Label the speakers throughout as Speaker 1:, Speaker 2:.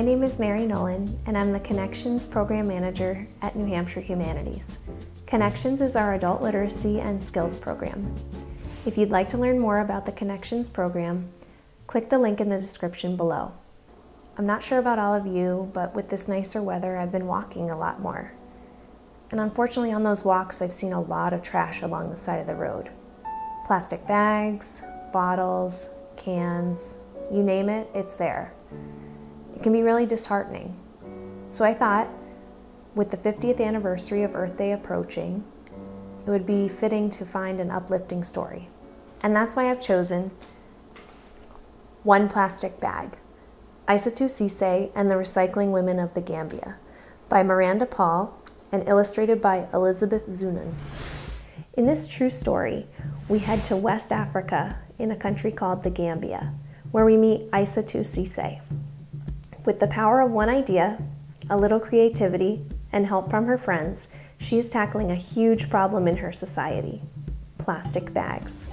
Speaker 1: My name is Mary Nolan, and I'm the Connections Program Manager at New Hampshire Humanities. Connections is our adult literacy and skills program. If you'd like to learn more about the Connections program, click the link in the description below. I'm not sure about all of you, but with this nicer weather, I've been walking a lot more. And unfortunately on those walks, I've seen a lot of trash along the side of the road. Plastic bags, bottles, cans, you name it, it's there. It can be really disheartening. So I thought, with the 50th anniversary of Earth Day approaching, it would be fitting to find an uplifting story. And that's why I've chosen One Plastic Bag, Isatou Ceesay and the Recycling Women of the Gambia, by Miranda Paul and illustrated by Elizabeth Zunon. In this true story, we head to West Africa in a country called the Gambia, where we meet Isatou Ceesay. With the power of one idea, a little creativity, and help from her friends, she is tackling a huge problem in her society: plastic bags.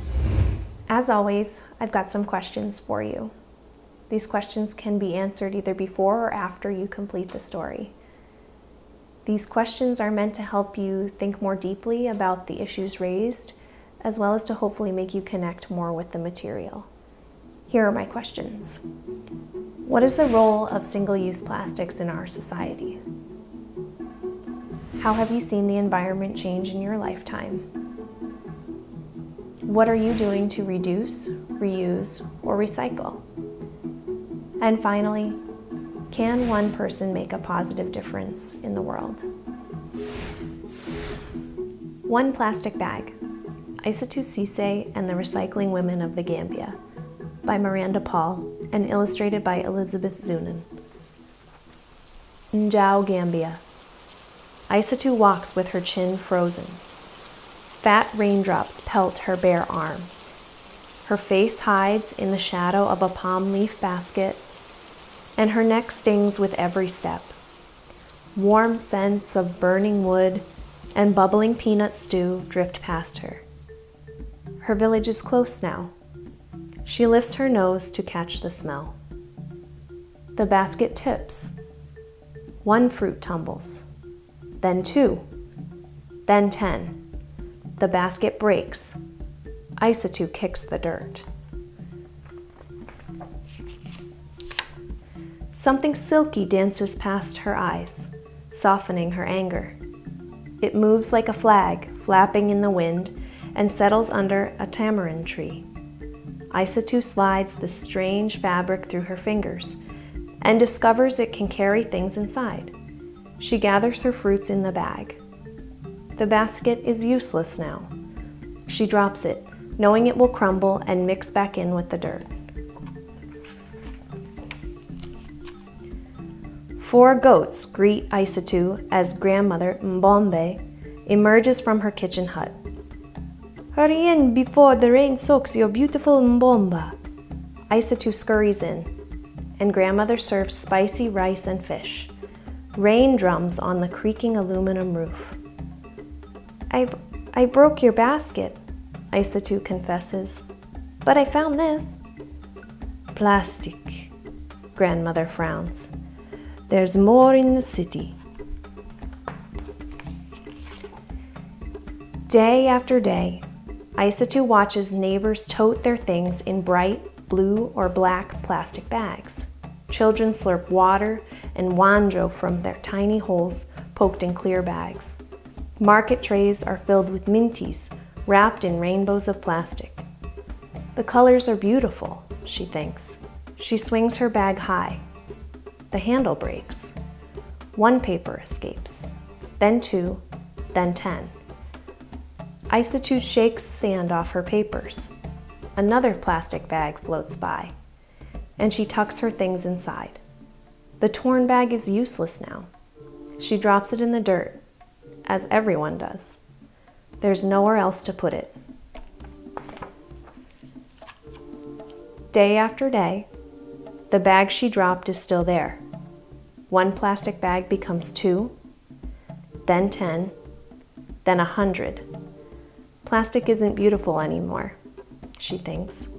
Speaker 1: As always, I've got some questions for you. These questions can be answered either before or after you complete the story. These questions are meant to help you think more deeply about the issues raised, as well as to hopefully make you connect more with the material. Here are my questions. What is the role of single-use plastics in our society? How have you seen the environment change in your lifetime? What are you doing to reduce, reuse, or recycle? And finally, can one person make a positive difference in the world? One Plastic Bag, Isatou Ceesay and the Recycling Women of the Gambia, by Miranda Paul and illustrated by Elizabeth Zunon. Njau, Gambia. Isatou walks with her chin frozen. Fat raindrops pelt her bare arms. Her face hides in the shadow of a palm leaf basket, and her neck stings with every step. Warm scents of burning wood and bubbling peanut stew drift past her. Her village is close now. She lifts her nose to catch the smell. The basket tips. One fruit tumbles, then 2, then 10. The basket breaks. Isatou kicks the dirt. Something silky dances past her eyes, softening her anger. It moves like a flag, flapping in the wind, and settles under a tamarind tree. Isatou slides the strange fabric through her fingers and discovers it can carry things inside. She gathers her fruits in the bag. The basket is useless now. She drops it, knowing it will crumble and mix back in with the dirt. 4 goats greet Isatou as grandmother Mbombe emerges from her kitchen hut. Hurry in before the rain soaks your beautiful Mbomba. Isatou scurries in, and grandmother serves spicy rice and fish. Rain drums on the creaking aluminum roof. I broke your basket, Isatou confesses, but I found this. Plastic, grandmother frowns. There's more in the city. Day after day, Isatou watches neighbors tote their things in bright blue or black plastic bags. Children slurp water and Njau from their tiny holes poked in clear bags. Market trays are filled with minties, wrapped in rainbows of plastic. The colors are beautiful, she thinks. She swings her bag high. The handle breaks. 1 paper escapes, then 2, then 10. Isatou shakes sand off her papers. Another plastic bag floats by, and she tucks her things inside. The torn bag is useless now. She drops it in the dirt, as everyone does. There's nowhere else to put it. Day after day, the bag she dropped is still there. 1 plastic bag becomes 2, then 10, then 100. Plastic isn't beautiful anymore, she thinks.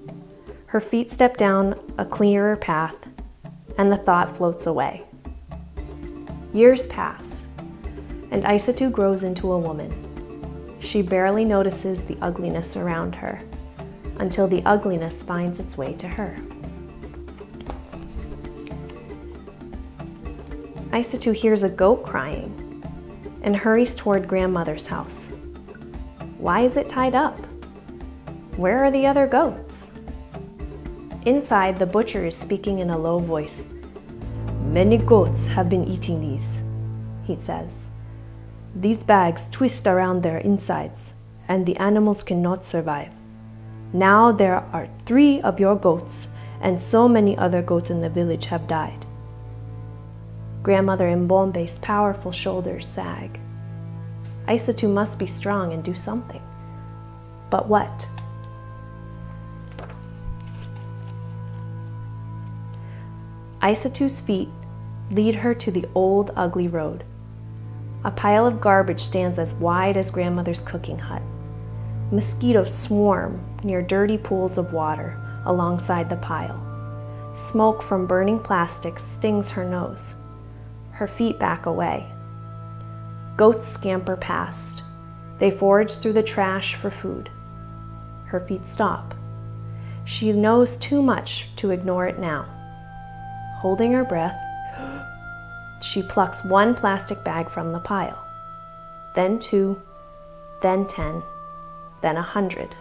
Speaker 1: Her feet step down a clearer path, and the thought floats away. Years pass, and Isatou grows into a woman. She barely notices the ugliness around her, until the ugliness finds its way to her. Isatou hears a goat crying and hurries toward grandmother's house. Why is it tied up? Where are the other goats? Inside, the butcher is speaking in a low voice. "Many goats have been eating these," he says. "These bags twist around their insides, and the animals cannot survive. Now there are 3 of your goats, and so many other goats in the village have died." Grandmother Mbombe's powerful shoulders sag. Isatou must be strong and do something. But what? Isatou's feet lead her to the old, ugly road. A pile of garbage stands as wide as grandmother's cooking hut. Mosquitoes swarm near dirty pools of water alongside the pile. Smoke from burning plastics stings her nose. Her feet back away. Goats scamper past. They forage through the trash for food. Her feet stop. She knows too much to ignore it now. Holding her breath, she plucks 1 plastic bag from the pile, then 2, then 10, then 100.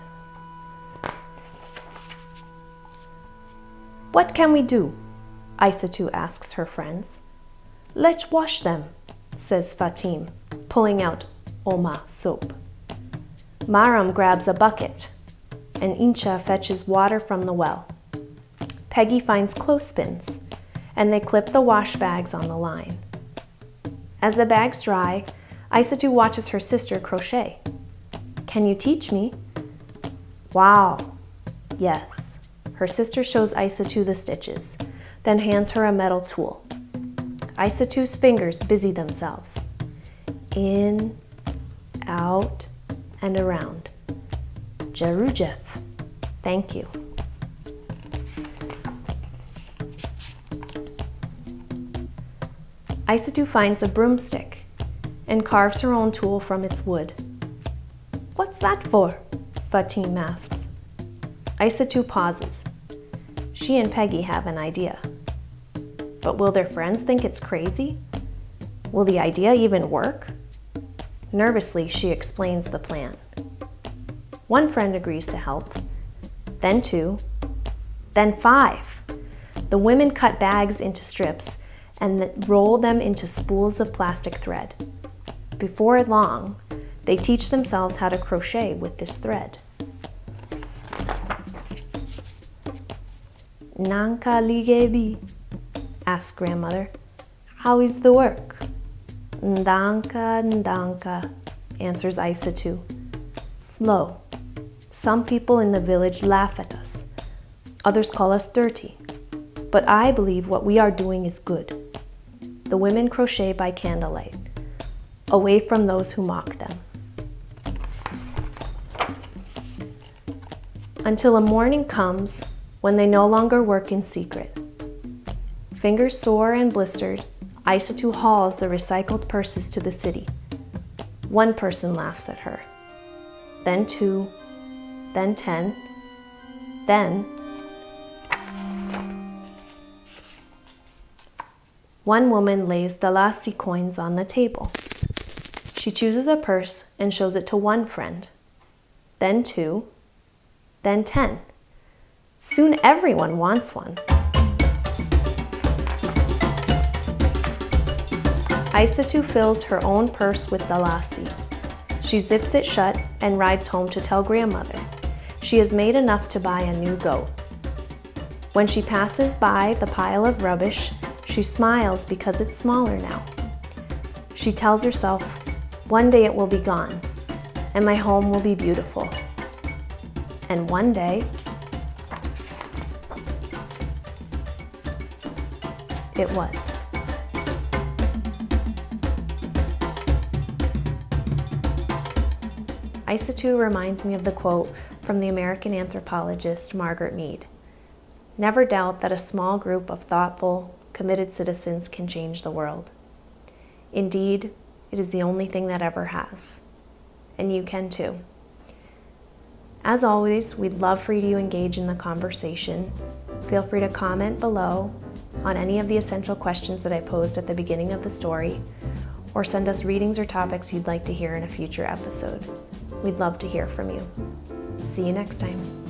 Speaker 1: "What can we do?" Isatou asks her friends. "Let's wash them," says Fatim, pulling out Oma soap. Maram grabs a bucket, and Incha fetches water from the well. Peggy finds clothespins, and they clip the wash bags on the line. As the bags dry, Isatou watches her sister crochet. "Can you teach me?" "Wow." Yes. Her sister shows Isatou the stitches, then hands her a metal tool. Isatou's fingers busy themselves. In, out, and around. Jarujef. Thank you. Isatou finds a broomstick and carves her own tool from its wood. "What's that for?" Fatim asks. Isatou pauses. She and Peggy have an idea. But will their friends think it's crazy? Will the idea even work? Nervously, she explains the plan. 1 friend agrees to help, then 2, then 5. The women cut bags into strips and roll them into spools of plastic thread. Before long, they teach themselves how to crochet with this thread. "Nanka ligebi?" asks grandmother. "How is the work?" "Ndanka, ndanka," answers Isatou. "Slow. Some people in the village laugh at us. Others call us dirty. But I believe what we are doing is good." The women crochet by candlelight, away from those who mock them. Until a morning comes when they no longer work in secret. Fingers sore and blistered, Isatou hauls the recycled purses to the city. 1 person laughs at her, then 2, then 10, then 1 woman lays Dalasi coins on the table. She chooses a purse and shows it to 1 friend, then 2, then 10. Soon everyone wants one. Isatou fills her own purse with Dalasi. She zips it shut and rides home to tell grandmother. She has made enough to buy a new goat. When she passes by the pile of rubbish, she smiles because it's smaller now. She tells herself, one day it will be gone, and my home will be beautiful. And one day, it was. Isatou reminds me of the quote from the American anthropologist Margaret Mead. Never doubt that a small group of thoughtful, committed citizens can change the world. Indeed, it is the only thing that ever has. And you can too. As always, we'd love for you to engage in the conversation. Feel free to comment below on any of the essential questions that I posed at the beginning of the story, or send us readings or topics you'd like to hear in a future episode. We'd love to hear from you. See you next time.